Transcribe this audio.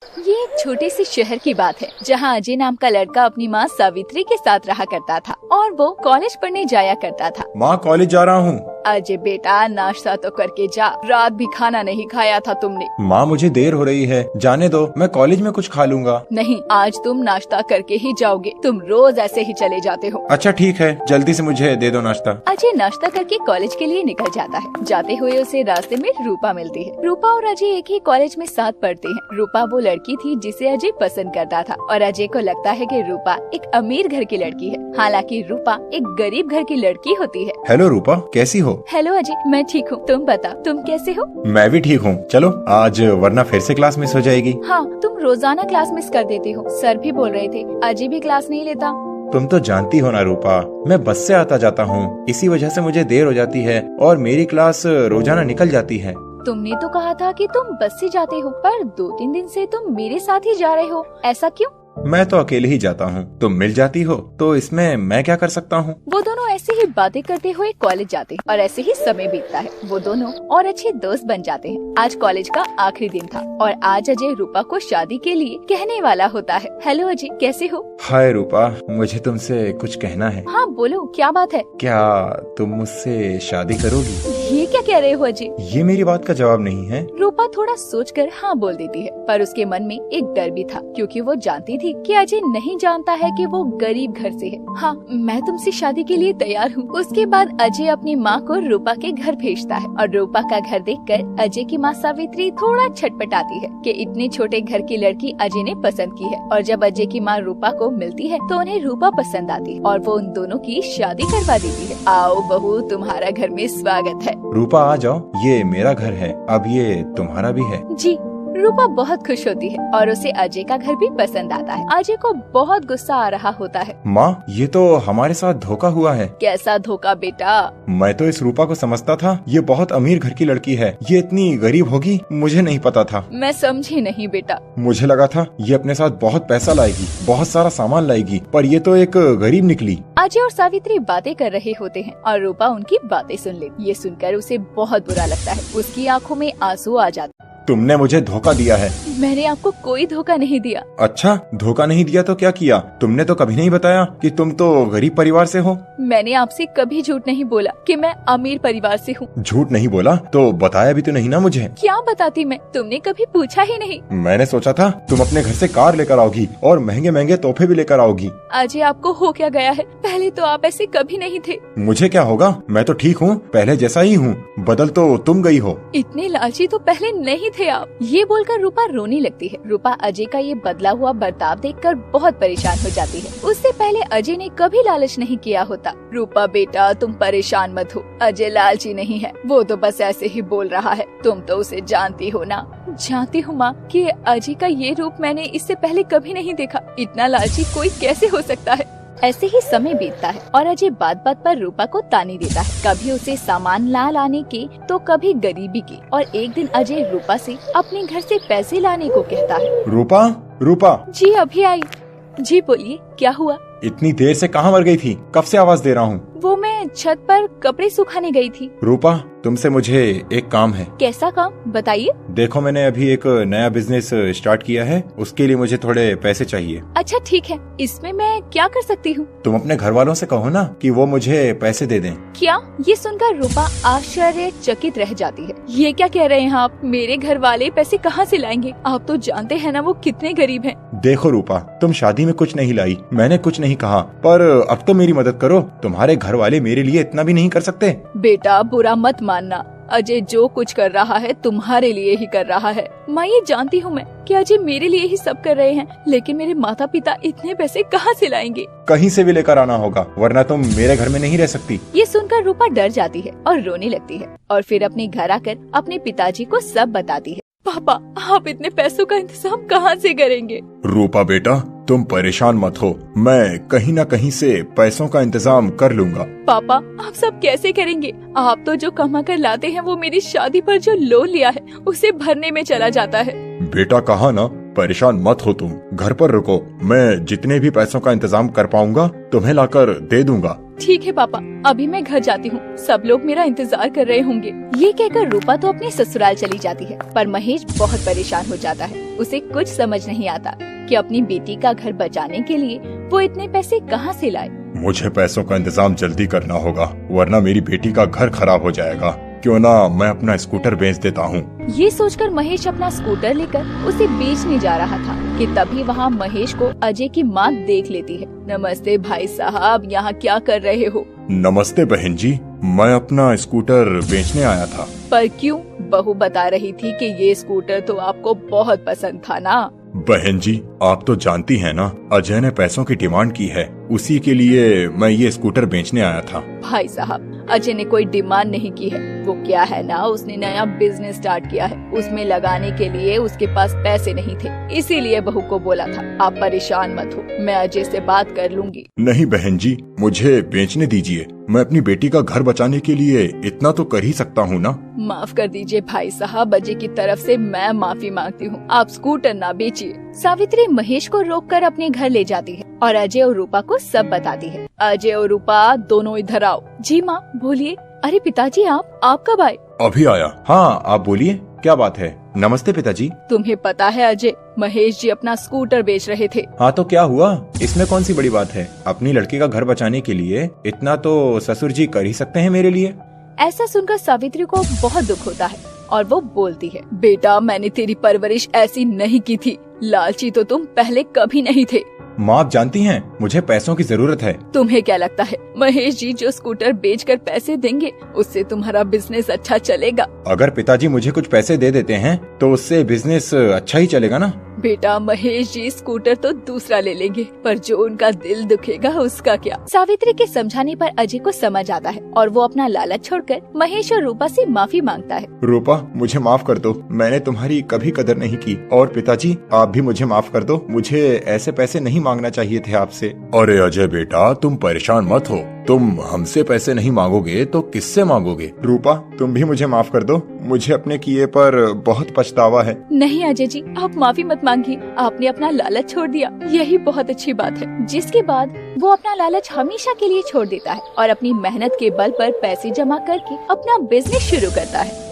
ये एक छोटे से शहर की बात है जहाँ अजय नाम का लड़का अपनी माँ सावित्री के साथ रहा करता था और वो कॉलेज पढ़ने जाया करता था। माँ कॉलेज जा रहा हूँ। अजय बेटा नाश्ता तो करके जा, रात भी खाना नहीं खाया था तुमने। माँ मुझे देर हो रही है, जाने दो, मैं कॉलेज में कुछ खा लूँगा। नहीं, आज तुम नाश्ता करके ही जाओगे, तुम रोज ऐसे ही चले जाते हो। अच्छा ठीक है, जल्दी से मुझे दे दो नाश्ता। अजय नाश्ता करके कॉलेज के लिए निकल जाता है। जाते हुए उसे रास्ते में रूपा मिलती है। रूपा और अजय एक ही कॉलेज में साथ पढ़ते हैं। रूपा वो लड़की थी जिसे अजय पसंद करता था और अजय को लगता है कि रूपा एक अमीर घर की लड़की है, हालांकि रूपा एक गरीब घर की लड़की होती है। हेलो रूपा, कैसी हो? हेलो अजय, मैं ठीक हूँ, तुम बता तुम कैसे हो? मैं भी ठीक हूँ। चलो आज, वरना फिर से क्लास मिस हो जाएगी। हाँ, तुम रोजाना क्लास मिस कर देते हो, सर भी बोल रहे थे अजय भी क्लास नहीं लेता। तुम तो जानती हो ना रूपा, मैं बस से आता जाता हूँ, इसी वजह से मुझे देर हो जाती है और मेरी क्लास रोजाना निकल जाती है। तुमने तो कहा था कि तुम बस से जाते हो, पर 2-3 दिन से तुम मेरे साथ ही जा रहे हो, ऐसा क्यों? मैं तो अकेले ही जाता हूँ, तुम मिल जाती हो तो इसमें मैं क्या कर सकता हूँ? वो दोनों ऐसे ही बातें करते हुए कॉलेज जाते हैं और ऐसे ही समय बीतता है। वो दोनों और अच्छे दोस्त बन जाते हैं। आज कॉलेज का आखिरी दिन था और आज अजय रूपा को शादी के लिए कहने वाला होता है। हेलो अजय, कैसे हो? हाय रूपा, मुझे तुमसे कुछ कहना है। हाँ बोलो, क्या बात है? क्या तुम मुझसे शादी करोगी? ये क्या कह रहे हो अजय? ये मेरी बात का जवाब नहीं है। रूपा थोड़ा सोचकर हाँ बोल देती है, पर उसके मन में एक डर भी था क्योंकि वो जानती थी कि अजय नहीं जानता है कि वो गरीब घर से है। हाँ, मैं तुमसे शादी के लिए तैयार हूँ। उसके बाद अजय अपनी माँ को रूपा के घर भेजता है और रूपा का घर देखकर अजय की माँ सावित्री थोड़ा छटपटाती है कि इतने छोटे घर की लड़की अजय ने पसंद की है। और जब अजय की माँ रूपा को मिलती है तो उन्हें रूपा पसंद आती है और वो उन दोनों की शादी करवा देती है। आओ बहू, तुम्हारा घर में स्वागत है। रूपा आ जाओ, ये मेरा घर है, अब ये तुम्हारा भी है। जी। रूपा बहुत खुश होती है और उसे अजय का घर भी पसंद आता है। अजय को बहुत गुस्सा आ रहा होता है। माँ, ये तो हमारे साथ धोखा हुआ है। कैसा धोखा बेटा? मैं तो इस रूपा को समझता था ये बहुत अमीर घर की लड़की है, ये इतनी गरीब होगी मुझे नहीं पता था। मैं समझी नहीं बेटा। मुझे लगा था ये अपने साथ बहुत पैसा लाएगी, बहुत सारा सामान लाएगी, पर ये तो एक गरीब निकली। अजय और सावित्री बातें कर रहे होते हैं और रूपा उनकी बातें सुन लेती। ये सुनकर उसे बहुत बुरा लगता है, उसकी आंखों में आंसू आ जाते। तुमने मुझे धोखा दिया है। मैंने आपको कोई धोखा नहीं दिया। अच्छा, धोखा नहीं दिया तो क्या किया? तुमने तो कभी नहीं बताया कि तुम तो गरीब परिवार से हो। मैंने आपसे कभी झूठ नहीं बोला कि मैं अमीर परिवार से हूँ। झूठ नहीं बोला तो बताया भी तो नहीं ना मुझे। क्या बताती मैं, तुमने कभी पूछा ही नहीं। मैंने सोचा था तुम अपने घर से कार लेकर आओगी और महंगे महंगे तोहफे भी लेकर आओगी। अजय, आपको हो क्या गया है? पहले तो आप ऐसे कभी नहीं थे। मुझे क्या होगा, मैं तो ठीक हूँ, पहले जैसा ही हूँ, बदल तो तुम गई हो। इतने लालची तो पहले नहीं थे आप। ये बोलकर रूपा रोने लगती है। रूपा अजय का ये बदला हुआ बर्ताव देखकर बहुत परेशान हो जाती है। उससे पहले अजय ने कभी लालच नहीं किया होता। रूपा बेटा, तुम परेशान मत हो, अजय लालची नहीं है, वो तो बस ऐसे ही बोल रहा है, तुम तो उसे जानती हो ना। जानती हूँ माँ कि अजय का ये रूप मैंने इससे पहले कभी नहीं देखा, इतना लालची कोई कैसे हो सकता है। ऐसे ही समय बीतता है और अजय बात बात पर रूपा को ताने देता है, कभी उसे सामान ला लाने के तो कभी गरीबी के। और एक दिन अजय रूपा से अपने घर से पैसे लाने को कहता है। रूपा, रूपा। जी अभी आई। जी बोलिए, क्या हुआ? इतनी देर से कहाँ मर गई थी? कब से आवाज दे रहा हूँ। वो मैं छत पर कपड़े सुखाने गई थी। रूपा, तुमसे मुझे एक काम है। कैसा काम, बताइए। देखो, मैंने अभी एक नया बिजनेस स्टार्ट किया है, उसके लिए मुझे थोड़े पैसे चाहिए। अच्छा ठीक है, इसमें मैं क्या कर सकती हूँ? तुम अपने घर वालों से कहो ना कि वो मुझे पैसे दे दें। क्या? ये सुनकर रूपा आश्चर्यचकित रह जाती है। ये क्या कह रहे हैं आप? मेरे घर वाले पैसे कहाँ से लाएंगे? आप तो जानते हैं ना वो कितने गरीब हैं। देखो रूपा, तुम शादी में कुछ नहीं लाई, मैंने कुछ नहीं कहा, पर अब तो मेरी मदद करो। तुम्हारे घर वाले मेरे लिए इतना भी नहीं कर सकते। बेटा, बुरा मत मानना, अजय जो कुछ कर रहा है तुम्हारे लिए ही कर रहा है। मैं ये जानती हूँ मैं कि अजय मेरे लिए ही सब कर रहे हैं, लेकिन मेरे माता पिता इतने पैसे कहाँ से लाएंगे? कहीं से भी लेकर आना होगा, वरना तुम मेरे घर में नहीं रह सकती। ये सुनकर रूपा डर जाती है और रोने लगती है और फिर अपने घर आकर अपने पिताजी को सब बताती है। पापा, आप इतने पैसों का इंतजाम कहाँ से करेंगे? रूपा बेटा, तुम परेशान मत हो, मैं कहीं न कहीं से पैसों का इंतजाम कर लूँगा। पापा, आप सब कैसे करेंगे? आप तो जो कमा कर लाते हैं वो मेरी शादी पर जो लोन लिया है उसे भरने में चला जाता है। बेटा, कहा ना परेशान मत हो, तुम घर पर रुको, मैं जितने भी पैसों का इंतजाम कर पाऊंगा तुम्हें लाकर दे दूंगा। ठीक है पापा, अभी मैं घर जाती हूँ, सब लोग मेरा इंतजार कर रहे होंगे। ये कहकर रूपा तो अपने ससुराल चली जाती है, पर महेश बहुत परेशान हो जाता है। उसे कुछ समझ नहीं आता कि अपनी बेटी का घर बचाने के लिए वो इतने पैसे कहाँ से लाए। मुझे पैसों का इंतजाम जल्दी करना होगा, वरना मेरी बेटी का घर खराब हो जाएगा। क्यों ना मैं अपना स्कूटर बेच देता हूँ। ये सोचकर महेश अपना स्कूटर लेकर उसे बेचने जा रहा था कि तभी वहाँ महेश को अजय की माँ देख लेती है। नमस्ते भाई साहब, यहाँ क्या कर रहे हो? नमस्ते बहन जी, मैं अपना स्कूटर बेचने आया था। पर क्यों? बहू बता रही थी कि ये स्कूटर तो आपको बहुत पसंद था ना। बहन जी, आप तो जानती हैं ना, अजय ने पैसों की डिमांड की है, उसी के लिए मैं ये स्कूटर बेचने आया था। भाई साहब, अजय ने कोई डिमांड नहीं की है। वो क्या है ना, उसने नया बिजनेस स्टार्ट किया है, उसमें लगाने के लिए उसके पास पैसे नहीं थे, इसीलिए बहू को बोला था। आप परेशान मत हो, मैं अजय से बात कर लूंगी। नहीं बहन जी, मुझे बेचने दीजिए, मैं अपनी बेटी का घर बचाने के लिए इतना तो कर ही सकता हूँ ना। माफ कर दीजिए भाई साहब, अजय की तरफ से मैं माफी मांगती हूँ, आप स्कूटर ना बेचिए। सावित्री महेश को रोककर अपने घर ले जाती है और अजय और रूपा को सब बताती है। अजय और रूपा दोनों इधर आओ। जी माँ बोलिए। अरे पिताजी, आप कब आए? अभी आया। हाँ आप बोलिए, क्या बात है? नमस्ते पिताजी। तुम्हें पता है अजय, महेश जी अपना स्कूटर बेच रहे थे। हाँ तो क्या हुआ, इसमें कौन सी बड़ी बात है? अपनी लड़की का घर बचाने के लिए इतना तो ससुर जी कर ही सकते हैं मेरे लिए। ऐसा सुनकर सावित्री को बहुत दुख होता है और वो बोलती है, बेटा मैंने तेरी परवरिश ऐसी नहीं की थी, लालची तो तुम पहले कभी नहीं थे। माँ आप जानती हैं, मुझे पैसों की जरूरत है। तुम्हें क्या लगता है महेश जी जो स्कूटर बेचकर पैसे देंगे उससे तुम्हारा बिजनेस अच्छा चलेगा? अगर पिताजी मुझे कुछ पैसे दे देते हैं तो उससे बिजनेस अच्छा ही चलेगा ना। बेटा महेश जी स्कूटर तो दूसरा ले लेंगे, पर जो उनका दिल दुखेगा उसका क्या? सावित्री के समझाने पर अजय को समझ आता है और वो अपना लालच छोड़कर महेश और रूपा से माफी मांगता है। रूपा मुझे माफ कर दो, मैंने तुम्हारी कभी कदर नहीं की। और पिताजी आप भी मुझे माफ कर दो, मुझे ऐसे पैसे नहीं मांगना चाहिए थे आपसे। अरे अजय बेटा तुम परेशान मत हो, तुम हमसे पैसे नहीं मांगोगे तो किससे मांगोगे? रूपा तुम भी मुझे माफ कर दो, मुझे अपने किए पर बहुत पछतावा है। नहीं अजय जी, आप माफी मत मांगिए, आपने अपना लालच छोड़ दिया, यही बहुत अच्छी बात है। जिसके बाद वो अपना लालच हमेशा के लिए छोड़ देता है और अपनी मेहनत के बल पर पैसे जमा करके अपना बिजनेस शुरू करता है।